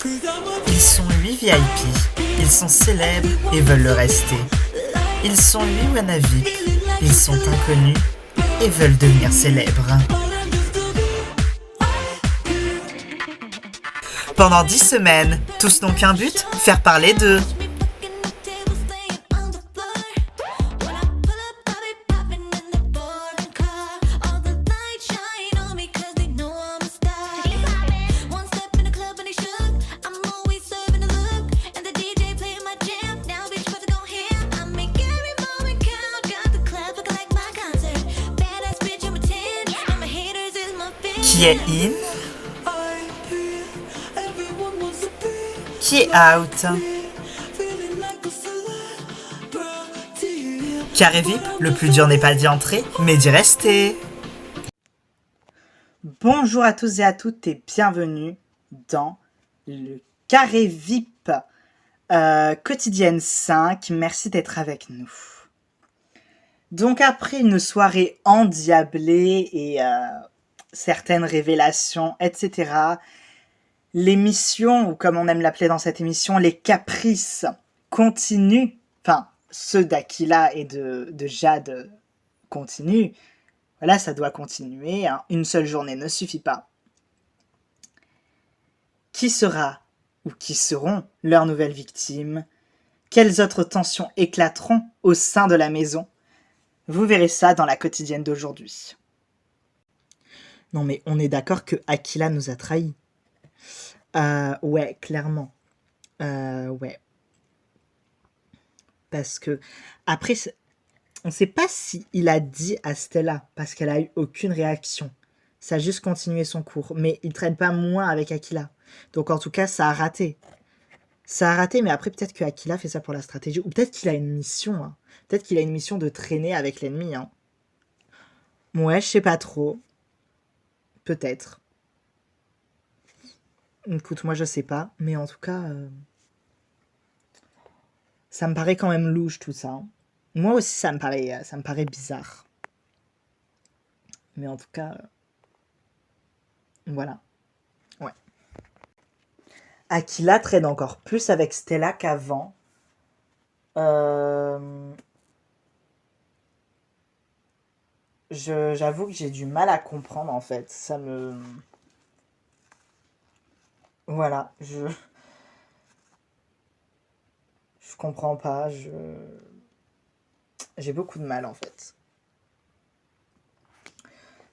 Ils sont 8 VIP, ils sont célèbres et veulent le rester. Ils sont 8 wannabes, ils sont inconnus et veulent devenir célèbres. Pendant 10 semaines, tous n'ont qu'un but, faire parler d'eux. Qui est in? Qui est out? Carré VIP, le plus dur n'est pas d'y entrer, mais d'y rester. Bonjour à tous et à toutes et bienvenue dans le Carré VIP quotidienne 5. Merci d'être avec nous. Donc après une soirée endiablée et certaines révélations, etc., l'émission, ou comme on aime l'appeler dans cette émission, les caprices continuent, enfin ceux d'Aquila et de Jade continuent. Voilà, ça doit continuer, hein. Une seule journée ne suffit pas. Qui sera ou qui seront leurs nouvelles victimes? Quelles autres tensions éclateront au sein de la maison? Vous verrez ça dans la quotidienne d'aujourd'hui. Non mais on est d'accord que Aquila nous a trahis. Ouais, clairement. Ouais. Parce que, après, on ne sait pas si il a dit à Stella, parce qu'elle a eu aucune réaction. Ça a juste continué son cours. Mais il ne traîne pas moins avec Aquila. Donc en tout cas, ça a raté. Ça a raté, mais après, peut-être que Aquila fait ça pour la stratégie. Ou peut-être qu'il a une mission. Hein. Peut-être qu'il a une mission de traîner avec l'ennemi. Hein. Ouais, je sais pas trop. Peut-être. Écoute, moi je sais pas, mais en tout cas, ça me paraît quand même louche tout ça. Hein. Moi aussi ça me paraît bizarre. Mais en tout cas, voilà. Ouais. Aquila traîne encore plus avec Stella qu'avant. J'avoue que j'ai du mal à comprendre en fait. Ça me... Voilà, je comprends pas, j'ai beaucoup de mal en fait.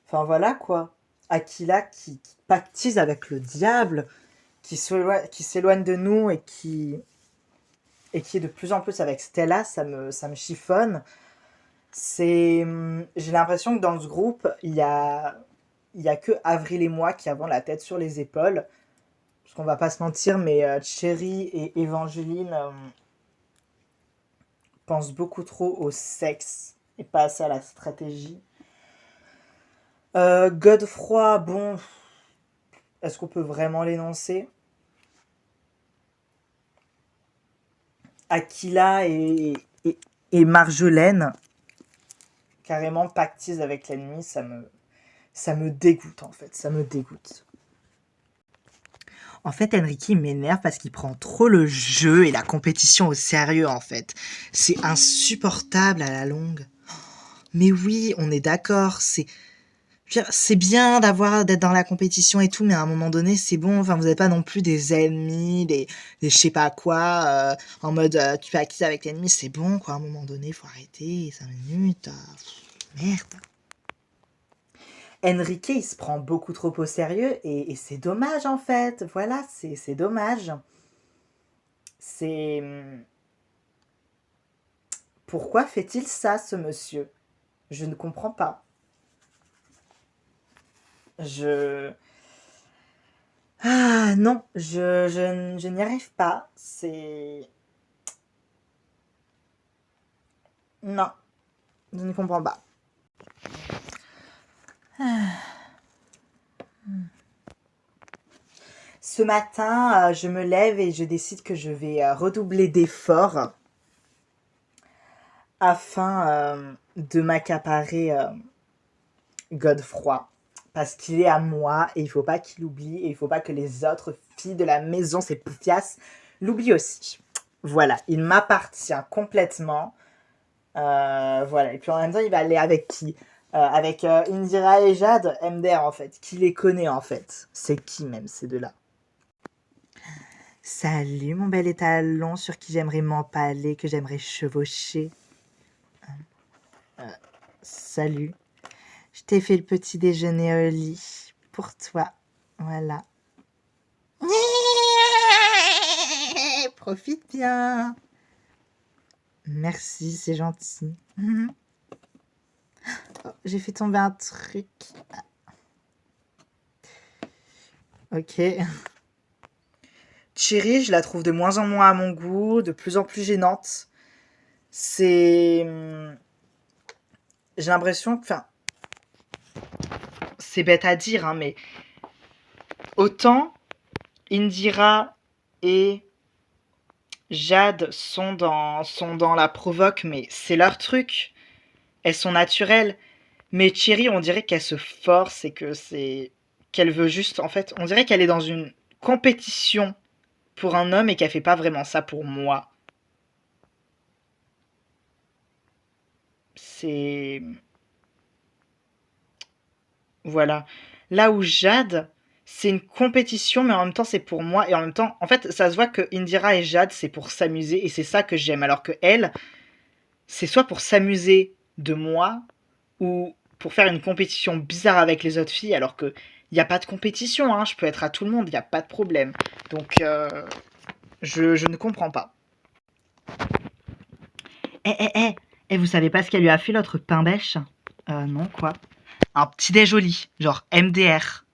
Enfin voilà quoi. Aquila qui pactise avec le diable, qui s'éloigne de nous et qui est de plus en plus avec Stella, ça me chiffonne. J'ai l'impression que dans ce groupe, il y a que Avril et moi qui avons la tête sur les épaules. Parce qu'on va pas se mentir, mais Cherry et Evangeline pensent beaucoup trop au sexe et pas assez à la stratégie. Godefroy, bon, est-ce qu'on peut vraiment l'énoncer? Aquila et Marjolaine carrément pactisent avec l'ennemi, ça me dégoûte en fait, ça me dégoûte. En fait, Enrique m'énerve parce qu'il prend trop le jeu et la compétition au sérieux, en fait. C'est insupportable à la longue. Mais oui, on est d'accord, c'est bien d'être dans la compétition et tout, mais à un moment donné, c'est bon. Enfin, vous n'avez pas non plus des ennemis, des je sais pas quoi, en mode tu fais acquis avec l'ennemi, c'est bon, quoi. À un moment donné, faut arrêter, 5 minutes. Merde. Enrique, il se prend beaucoup trop au sérieux et c'est dommage en fait. Voilà, c'est dommage. C'est... Pourquoi fait-il ça, ce monsieur? Je ne comprends pas. Ah non, je n'y arrive pas. C'est... Non, je ne comprends pas. Ce matin, je me lève et je décide que je vais redoubler d'efforts afin de m'accaparer Godefroy. parce qu'il est à moi et il faut pas qu'il oublie et il faut pas que les autres filles de la maison, ces poufias, l'oublient aussi. Voilà, il m'appartient complètement. Voilà, et puis en même temps, il va aller avec qui avec Indira et Jade, MDR en fait. Qui les connaît en fait? C'est qui même ces deux-là? Salut mon bel étalon sur qui j'aimerais m'empaler, que j'aimerais chevaucher. Salut. Je t'ai fait le petit déjeuner au lit pour toi. Voilà. Profite bien. Merci, c'est gentil. Oh, j'ai fait tomber un truc. Ok. Chérie, je la trouve de moins en moins à mon goût, de plus en plus gênante. C'est... J'ai l'impression que... Enfin, c'est bête à dire, hein, mais... Autant Indira et Jade sont dans la provoque, mais c'est leur truc. Elles sont naturelles. Mais Cherry, on dirait qu'elle se force et que c'est... qu'elle veut juste... En fait, on dirait qu'elle est dans une compétition pour un homme et qu'elle fait pas vraiment ça pour moi. C'est... Voilà. Là où Jade, c'est une compétition, mais en même temps, c'est pour moi. Et en même temps, en fait, ça se voit que Indira et Jade, c'est pour s'amuser. Et c'est ça que j'aime. Alors que elle, c'est soit pour s'amuser de moi, ou pour faire une compétition bizarre avec les autres filles, alors que il n'y a pas de compétition, hein, je peux être à tout le monde, il n'y a pas de problème. Donc, je ne comprends pas. Vous savez pas ce qu'elle lui a fait l'autre pain bêche? Non, quoi? Un petit déj au lit, genre MDR.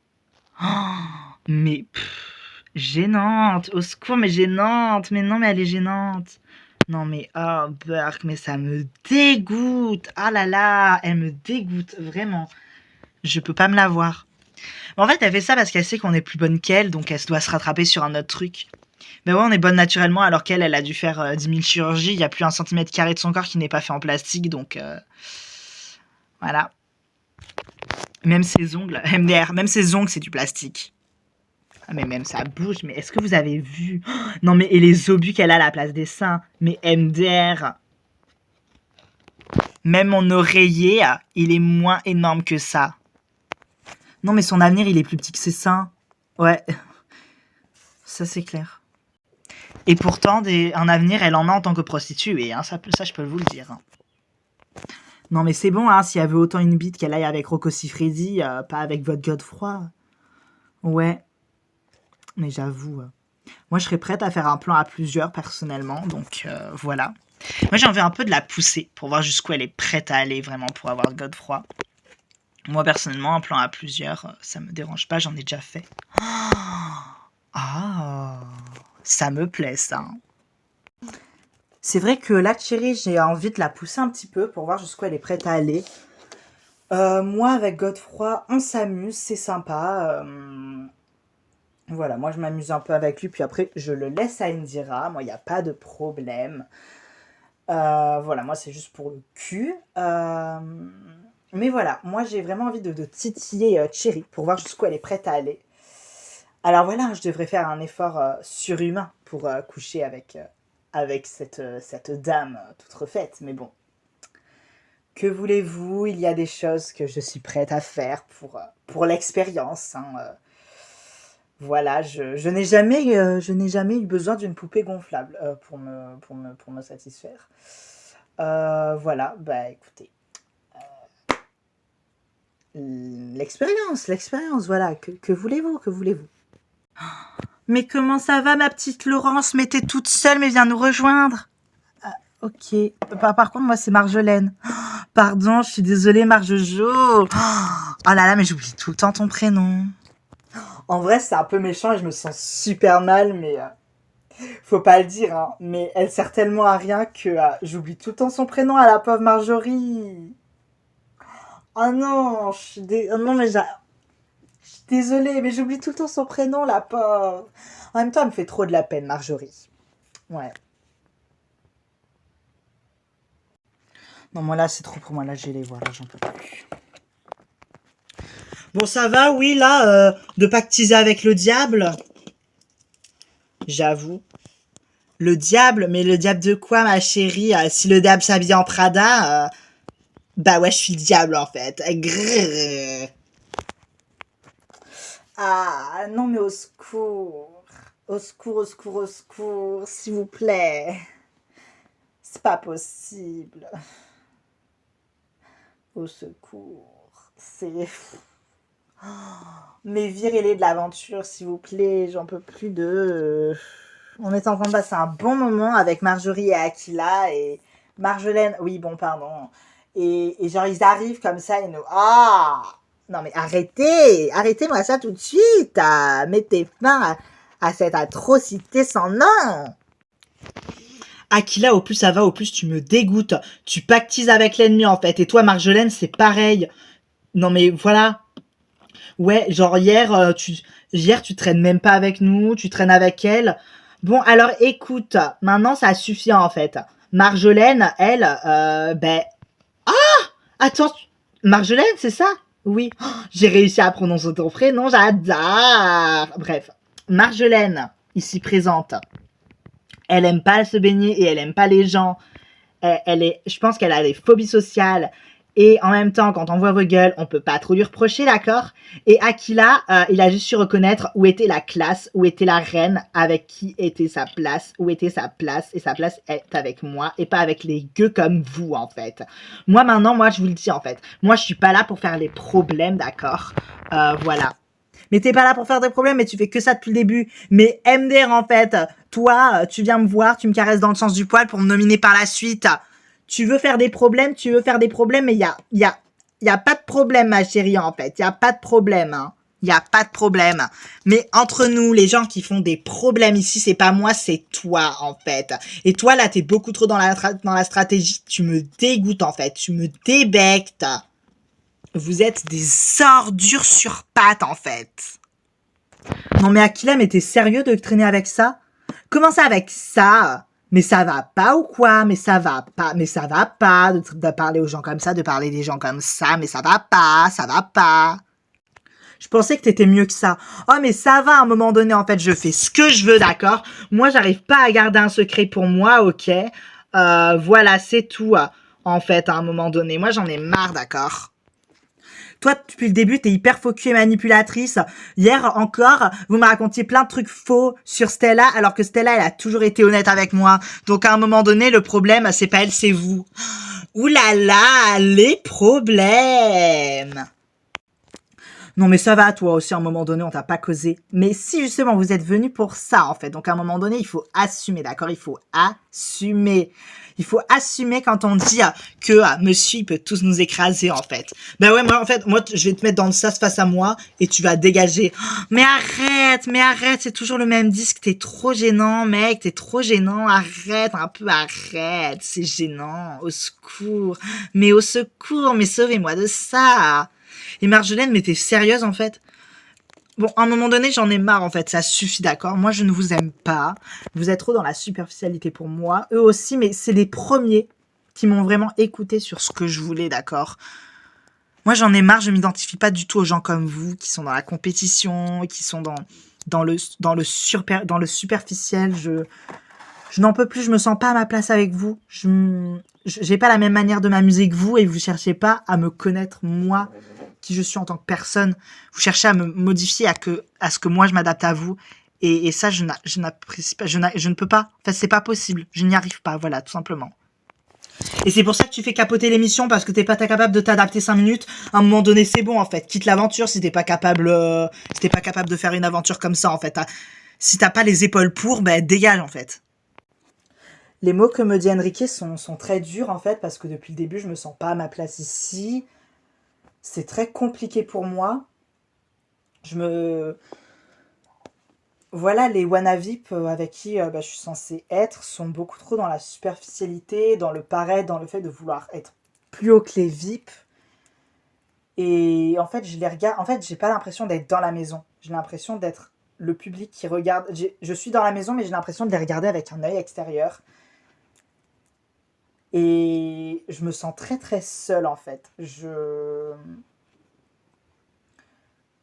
Oh, mais gênante, au secours, mais gênante. Mais non, mais elle est gênante. Non, mais oh, Burk, mais ça me dégoûte. Ah là là, elle me dégoûte, vraiment. Je peux pas me la voir. Mais en fait, elle fait ça parce qu'elle sait qu'on est plus bonne qu'elle, donc elle doit se rattraper sur un autre truc. Mais ouais, on est bonne naturellement, alors qu'elle, elle a dû faire 10 000 chirurgies. Il n'y a plus un centimètre carré de son corps qui n'est pas fait en plastique, donc voilà. Même ses ongles, MDR, même ses ongles, c'est du plastique. Ah, mais même ça bouge, mais est-ce que vous avez vu? Oh, non, mais et les obus qu'elle a à la place des seins? Mais MDR. Même mon oreiller, il est moins énorme que ça. Non, mais son avenir, il est plus petit que ses seins. Ouais, ça c'est clair. Et pourtant, un avenir, elle en a en tant que prostituée, hein, ça, je peux vous le dire. Hein. Non, mais c'est bon, hein, si elle veut autant une bite qu'elle aille avec Rocco Siffredi, pas avec votre Godefroy. Ouais, mais j'avoue, moi je serais prête à faire un plan à plusieurs personnellement, donc voilà. Moi j'ai envie un peu de la pousser pour voir jusqu'où elle est prête à aller vraiment pour avoir Godefroy. Moi personnellement, un plan à plusieurs, ça me dérange pas, j'en ai déjà fait. Ah, ça me plaît ça. C'est vrai que là, Thierry, j'ai envie de la pousser un petit peu pour voir jusqu'où elle est prête à aller. Moi, avec Godefroy, on s'amuse, c'est sympa. Voilà, moi, je m'amuse un peu avec lui, puis après, je le laisse à Indira. Moi, il n'y a pas de problème. Voilà, moi, c'est juste pour le cul. Mais voilà, moi, j'ai vraiment envie de titiller Thierry pour voir jusqu'où elle est prête à aller. Alors voilà, je devrais faire un effort surhumain pour coucher avec cette dame toute refaite. Mais bon, que voulez-vous? Il y a des choses que je suis prête à faire pour l'expérience. Hein. Voilà, je n'ai jamais eu besoin d'une poupée gonflable pour me satisfaire. Voilà, bah écoutez. L'expérience, voilà. Que voulez-vous? Que voulez-vous? Mais comment ça va, ma petite Laurence? Mais t'es toute seule, mais viens nous rejoindre. Ok. Par contre, moi, c'est Marjolaine. Pardon, je suis désolée, Marjojo. Oh là là, mais j'oublie tout le temps ton prénom. En vrai, c'est un peu méchant et je me sens super mal, mais faut pas le dire. Hein. Mais elle sert tellement à rien que j'oublie tout le temps son prénom à la pauvre Marjorie. Oh non, oh non, mais je suis désolée, mais j'oublie tout le temps son prénom, la pauvre. En même temps, elle me fait trop de la peine, Marjorie. Ouais. Non, moi là, c'est trop pour moi. Là, j'ai les voir, là, j'en peux plus. Bon, ça va, oui, là, de pactiser avec le diable. J'avoue. Le diable, mais le diable de quoi, ma chérie? Si le diable s'habille en Prada, bah ouais, je suis le diable, en fait. Grrr. Ah, non, mais au secours. Au secours, au secours, au secours, s'il vous plaît. C'est pas possible. Au secours. C'est... Mais virez-les de l'aventure, s'il vous plaît. J'en peux plus de... On est en train de passer un bon moment avec Marjorie et Aquila et Marjolaine. Oui, bon, pardon. Et genre, ils arrivent comme ça et nous. Ah! Non, mais arrêtez! Arrêtez-moi ça tout de suite! Mettez fin à cette atrocité sans nom! Aquila, au plus ça va, au plus tu me dégoûtes. Tu pactises avec l'ennemi en fait. Et toi, Marjolaine, c'est pareil. Non, mais voilà. Ouais, genre hier, tu traînes même pas avec nous, tu traînes avec elle. Bon, alors écoute, maintenant ça suffit en fait. Marjolaine, elle, attends, Marjolaine, c'est ça? Oui, oh, j'ai réussi à prononcer ton prénom, j'adore. Bref, Marjolaine, ici présente, elle aime pas se baigner et elle aime pas les gens. Je pense qu'elle a des phobies sociales. Et en même temps, quand on voit vos gueules, on peut pas trop lui reprocher, d'accord? Et Aquila, il a juste su reconnaître où était la classe, où était la reine, avec qui était sa place, où était sa place. Et sa place est avec moi et pas avec les gueux comme vous, en fait. Moi, maintenant, je vous le dis, en fait. Moi, je suis pas là pour faire les problèmes, d'accord? Voilà. Mais t'es pas là pour faire des problèmes, mais tu fais que ça depuis le début. Mais MDR, en fait, toi, tu viens me voir, tu me caresses dans le sens du poil pour me nominer par la suite. Tu veux faire des problèmes, mais y a pas de problème, ma chérie, en fait. Y a pas de problème, hein. Y a pas de problème. Mais entre nous, les gens qui font des problèmes ici, c'est pas moi, c'est toi, en fait. Et toi, là, t'es beaucoup trop dans la stratégie. Tu me dégoûtes, en fait. Tu me débectes. Vous êtes des ordures sur pattes, en fait. Non mais Aquila, mais t'es sérieux de traîner avec ça? Comment ça avec ça? Mais ça va pas ou quoi? Mais ça va pas, de parler aux gens comme ça, de parler des gens comme ça, mais ça va pas, ça va pas. Je pensais que t'étais mieux que ça. Oh mais ça va à un moment donné, en fait, je fais ce que je veux, d'accord? Moi, j'arrive pas à garder un secret pour moi, ok? Voilà, c'est tout, en fait, à un moment donné. Moi, j'en ai marre, d'accord? Toi, depuis le début, t'es hyper focus et manipulatrice. Hier encore, vous me racontiez plein de trucs faux sur Stella, alors que Stella, elle a toujours été honnête avec moi. Donc à un moment donné, le problème, c'est pas elle, c'est vous. Ouh là là, les problèmes. Non mais ça va, toi aussi, à un moment donné, on t'a pas causé. Mais si justement vous êtes venu pour ça, en fait, donc à un moment donné, il faut assumer, d'accord? Il faut assumer. Il faut assumer quand on dit que monsieur, il peut tous nous écraser, en fait. Ben ouais, moi, je vais te mettre dans le sas face à moi et tu vas dégager. Oh, mais arrête, c'est toujours le même disque. T'es trop gênant, mec, t'es trop gênant. Arrête, un peu, arrête. C'est gênant. Au secours. Mais au secours, mais sauvez-moi de ça. Et Marjolaine, mais t'es sérieuse, en fait? Bon, à un moment donné, j'en ai marre, en fait. Ça suffit, d'accord? Moi, je ne vous aime pas. Vous êtes trop dans la superficialité pour moi. Eux aussi, mais c'est les premiers qui m'ont vraiment écouté sur ce que je voulais, d'accord? Moi, j'en ai marre. Je m'identifie pas du tout aux gens comme vous, qui sont dans la compétition, qui sont dans le superficiel. Je n'en peux plus. Je me sens pas à ma place avec vous. J'ai pas la même manière de m'amuser que vous et vous cherchez pas à me connaître, moi, qui je suis en tant que personne. Vous cherchez à me modifier à ce que moi je m'adapte à vous. Et ça, je n'apprécie pas, je ne peux pas. Enfin, c'est pas possible. Je n'y arrive pas, voilà, tout simplement. Et c'est pour ça que tu fais capoter l'émission, parce que t'es pas capable de t'adapter 5 minutes. À un moment donné, c'est bon, en fait. Quitte l'aventure si t'es pas capable de faire une aventure comme ça, en fait. Si t'as pas les épaules pour, ben, dégage, en fait. Les mots que me dit Enrique sont très durs, en fait, parce que depuis le début, je me sens pas à ma place ici. C'est très compliqué pour moi. Voilà, les WannaVip avec qui je suis censée être sont beaucoup trop dans la superficialité, dans le paraître, dans le fait de vouloir être plus haut que les VIP. Et en fait, je les regarde. En fait, j'ai pas l'impression d'être dans la maison. J'ai l'impression d'être le public qui regarde. Je suis dans la maison, mais j'ai l'impression de les regarder avec un œil extérieur. Et je me sens très très seule, en fait.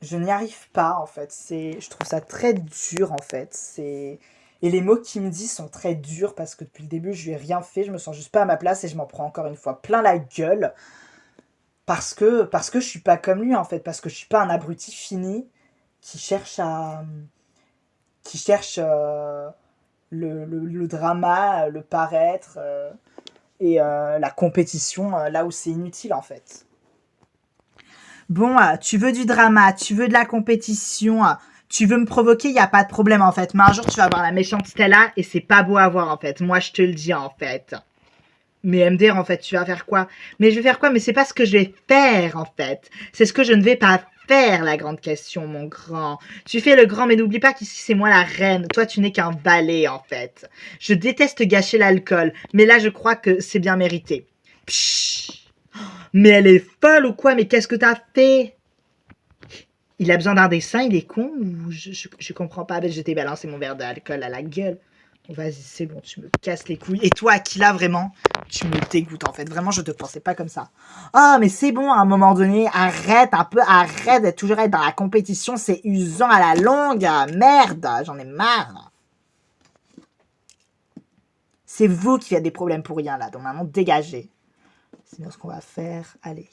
Je n'y arrive pas, en fait. Je trouve ça très dur, en fait. Et les mots qu'il me dit sont très durs parce que depuis le début, je lui ai rien fait. Je me sens juste pas à ma place et je m'en prends encore une fois plein la gueule parce que je suis pas comme lui, en fait. Parce que je suis pas un abruti fini qui cherche qui cherche le drama, le paraître et la compétition là où c'est inutile, en fait. Bon, tu veux du drama, tu veux de la compétition, tu veux me provoquer, il y a pas de problème en fait. Mais un jour, tu vas avoir la méchante Stella et c'est pas beau à voir en fait. Moi, je te le dis en fait. Mais MDR, en fait, tu vas faire quoi? Mais je vais faire quoi? Mais c'est pas ce que je vais faire en fait. C'est ce que je ne vais pas faire, la grande question, mon grand. Tu fais le grand, mais n'oublie pas qu'ici, c'est moi la reine. Toi, tu n'es qu'un valet en fait. Je déteste gâcher l'alcool, mais là, je crois que c'est bien mérité. Pshh. Mais elle est folle ou quoi? Mais qu'est-ce que t'as fait? Il a besoin d'un dessin, il est con ou je comprends pas. Je t'ai balancé mon verre d'alcool à la gueule. Vas-y, c'est bon, tu me casses les couilles. Et toi, Aquila, vraiment, tu me dégoûtes en fait. Vraiment, je te pensais pas comme ça. Oh, mais c'est bon, à un moment donné, arrête un peu, arrête d'être toujours être dans la compétition. C'est usant à la longue. Merde, j'en ai marre. C'est vous qui faites des problèmes pour rien là. Donc maintenant, dégagez. Sinon, ce qu'on va faire, allez.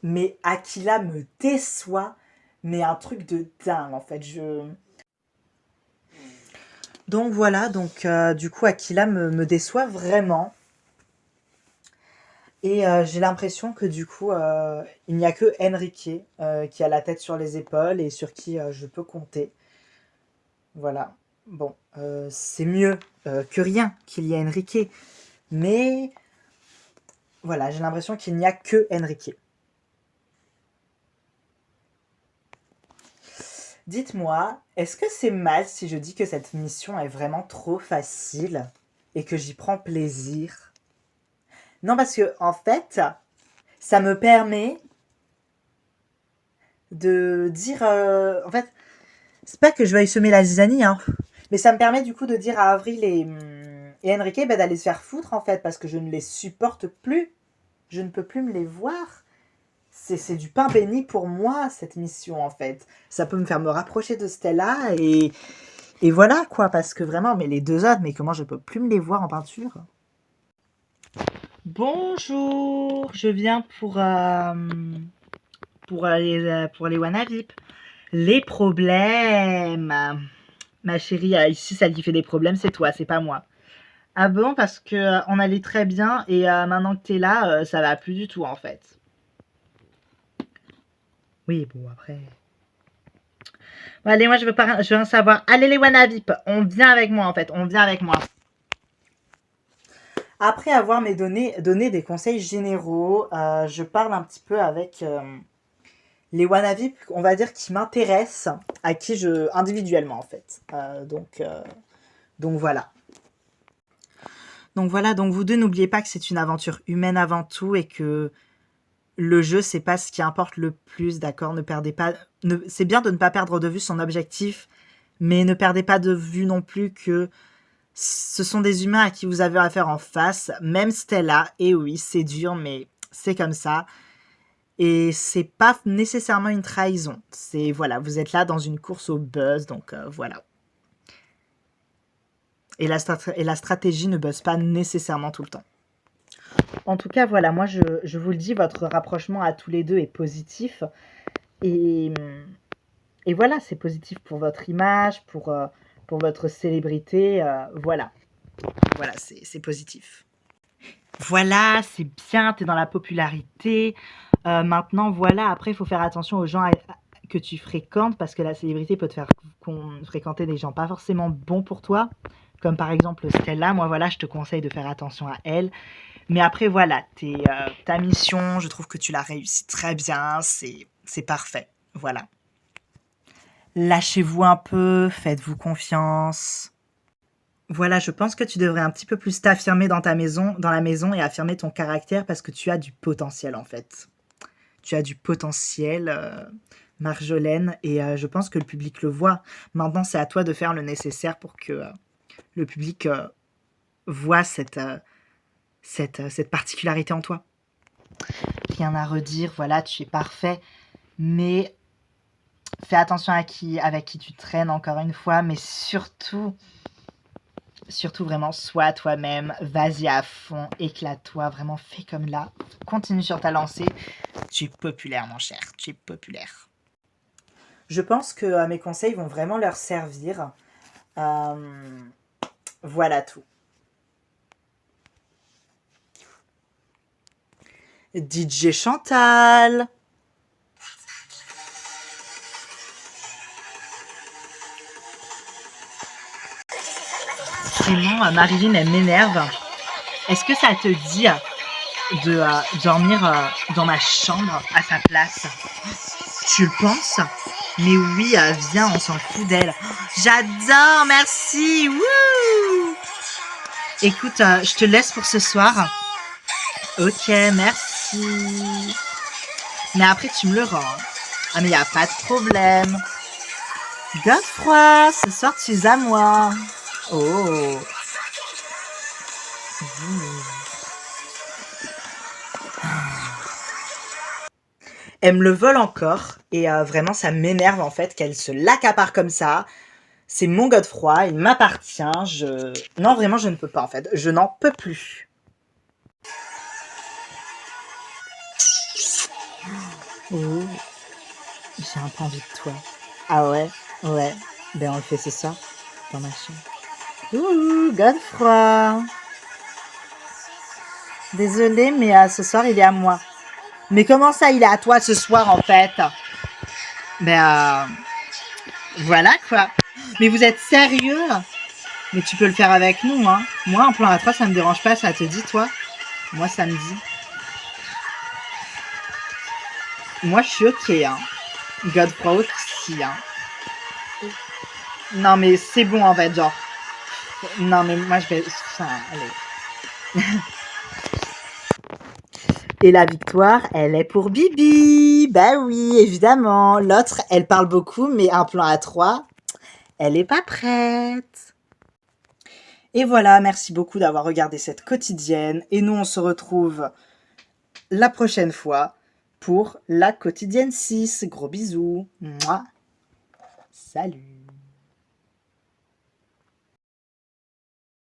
Mais Aquila me déçoit, mais un truc de dingue en fait. Donc voilà, du coup Aquila me déçoit vraiment. Et j'ai l'impression que du coup, il n'y a que Enrique qui a la tête sur les épaules et sur qui je peux compter. Voilà. Bon, c'est mieux que rien qu'il y ait Enrique. Mais voilà, j'ai l'impression qu'il n'y a que Enrique. Dites-moi, est-ce que c'est mal si je dis que cette mission est vraiment trop facile et que j'y prends plaisir? Non, parce que en fait, ça me permet de dire... en fait, c'est pas que je veuille semer la zizanie, hein, mais ça me permet du coup de dire à Avril et Enrique d'aller se faire foutre, en fait, parce que je ne les supporte plus. Je ne peux plus me les voir. C'est du pain béni pour moi, cette mission, en fait. Ça peut me faire me rapprocher de Stella et voilà, quoi, parce que vraiment, mais les deux autres, mais comment je peux plus me les voir en peinture? Bonjour, je viens pour les Wanavip. Les problèmes. Ma chérie, ici, celle qui fait des problèmes, c'est toi, c'est pas moi. Ah bon, parce que on allait très bien et maintenant que t'es là, ça va plus du tout en fait. Oui, bon, après. Bon, allez, moi je veux rien savoir. Allez, les Wanavip, on vient avec moi en fait, on vient avec moi. Après avoir donné des conseils généraux, je parle un petit peu avec les Wanavip, on va dire, qui m'intéressent, à qui individuellement en fait. Donc voilà. Donc voilà, donc vous deux, n'oubliez pas que c'est une aventure humaine avant tout et que le jeu, c'est pas ce qui importe le plus, d'accord? Ne perdez pas. C'est bien de ne pas perdre de vue son objectif, mais ne perdez pas de vue non plus que ce sont des humains à qui vous avez affaire en face, même Stella. Et oui, c'est dur, mais c'est comme ça. Et c'est pas nécessairement une trahison. C'est voilà, vous êtes là dans une course au buzz, donc voilà. Et la stratégie ne buzz pas nécessairement tout le temps. En tout cas, voilà, moi je vous le dis, votre rapprochement à tous les deux est positif. Et, et voilà, c'est positif pour votre image, pour votre célébrité. Voilà, c'est positif. Voilà, c'est bien, t'es dans la popularité. Maintenant, voilà, après, il faut faire attention aux gens que tu fréquentes parce que la célébrité peut te faire fréquenter des gens pas forcément bons pour toi. Comme par exemple Stella, moi voilà, je te conseille de faire attention à elle. Mais après, voilà, ta mission, je trouve que tu l'as réussi très bien, c'est parfait. Voilà. Lâchez-vous un peu, faites-vous confiance. Voilà, je pense que tu devrais un petit peu plus t'affirmer dans la maison et affirmer ton caractère parce que tu as du potentiel en fait. Tu as du potentiel, Marjolaine, et je pense que le public le voit. Maintenant, c'est à toi de faire le nécessaire pour que le public voit cette particularité en toi. rien à redire, voilà, tu es parfait. Mais fais attention avec qui tu traînes, encore une fois, mais surtout vraiment, sois toi-même, vas-y à fond, éclate-toi, vraiment fais comme là, continue sur ta lancée. Tu es populaire, mon cher, tu es populaire. Je pense que mes conseils vont vraiment leur servir. Voilà tout. DJ Chantal. Vraiment, Marilyn, elle m'énerve. Est-ce que ça te dit de dormir dans ma chambre à sa place? Tu le penses? Mais oui, viens, on s'en fout d'elle. J'adore, merci. Wouh! Écoute, je te laisse pour ce soir. Ok, merci. Mais après, tu me le rends. Ah, mais y a pas de problème. Godefroy, ce soir, tu es à moi. Oh. Elle me le vole encore. Et vraiment, ça m'énerve, en fait, qu'elle se l'accapare comme ça. C'est mon Godefroy, il m'appartient. Non, vraiment, je ne peux pas, en fait. Je n'en peux plus. Oh. J'ai un peu envie de toi. Ah ouais? Ouais. Ben, on le fait ce soir, dans ma chambre. Ouh, Godefroy. Désolée, mais ce soir, il est à moi. Mais comment ça, il est à toi ce soir, en fait? Ben, voilà, quoi. Mais vous êtes sérieux? Mais tu peux le faire avec nous, hein. Moi, un plan à 3, ça me dérange pas, ça te dit, toi? Moi, ça me dit. Moi, je suis ok, hein. Godefroy aussi, hein. Non, mais c'est bon, en fait, genre. Non, mais moi, je vais... Enfin, allez. Et la victoire, elle est pour Bibi. Bah oui, évidemment. L'autre, elle parle beaucoup, mais un plan à 3, elle est pas prête. Et voilà, merci beaucoup d'avoir regardé cette quotidienne. Et nous, on se retrouve la prochaine fois pour la quotidienne 6. Gros bisous. Mouah. Salut.